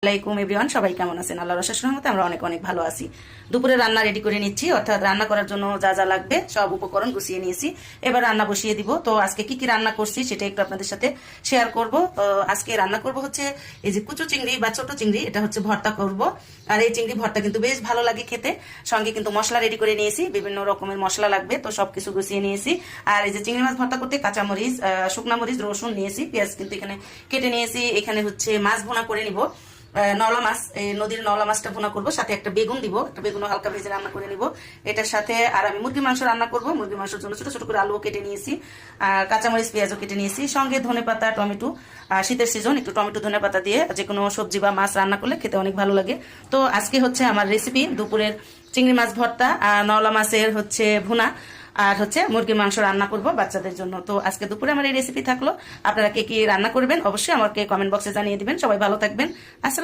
আসসালামাইকুম এভরিওয়ান, সবাই কেমন আছেন? আল্লাহর অশেষ রহমতে আমরা অনেক অনেক ভালো আছি। দুপুরে রান্না রেডি করে নিচ্ছি, অর্থাৎ রান্না করার জন্য যা যা লাগবে সব উপকরণ গুছিয়ে নিয়েছি। এবার রান্না বসিয়ে দিব। তো আজকে কি কি রান্না করছি সেটা একটু আপনাদের সাথে শেয়ার করব। তো আজকে রান্না করব হচ্ছে এই যে কুচু চিংড়ি বা ছোট চিংড়ি, এটা হচ্ছে ভর্তা করব। আর এই চিংড়ি ভর্তা কিন্তু বেশ ভালো লাগে খেতে। সঙ্গে কিন্তু মশলা রেডি করে নিয়েছি, বিভিন্ন রকমের মশলা লাগবে, তো সবকিছু গুছিয়ে নিয়েছি। আর এই যে চিংড়ি মাছ ভর্তা করতে কাঁচামরিচ, শুকনা মরিচ, রসুন নিয়েছি, পেঁয়াজ কিন্তু এখানে কেটে নিয়েছি। এখানে হচ্ছে মাছ ভুনা করে নিব, নলা মাছ, এই নদীর নলা মাছটা ভুনা করবো, সাথে একটা বেগুন দিব, একটা বেগুনও হালকা ভেজে রান্না করে নিব এটার সাথে। আর আমি মুরগির মাংস রান্না করব, মুরগির মাংসের জন্য ছোট ছোট করে আলুও কেটে নিয়েছি, আর কাঁচামরিচ পেঁয়াজও কেটে নিয়েছি। সঙ্গে ধনেপাতা, টমেটো, শীতের সিজন একটু টমেটো ধনেপাতা দিয়ে যে কোনো সবজি বা মাছ রান্না করলে খেতে অনেক ভালো লাগে। তো আজকে হচ্ছে আমার রেসিপি দুপুরের চিংড়ি মাছ ভর্তা, নলা মাছের হচ্ছে ভুনা, আর হচ্ছে মুরগির মাংস রান্না করব বাচ্চাদের জন্য। তো আজকে দুপুরে আমার এই রেসিপি থাকলো। আপনারা কে কি রান্না করবেন অবশ্যই আমাকে কমেন্ট বক্সে জানিয়ে দিবেন। সবাই ভালো থাকবেন। আসসালাম।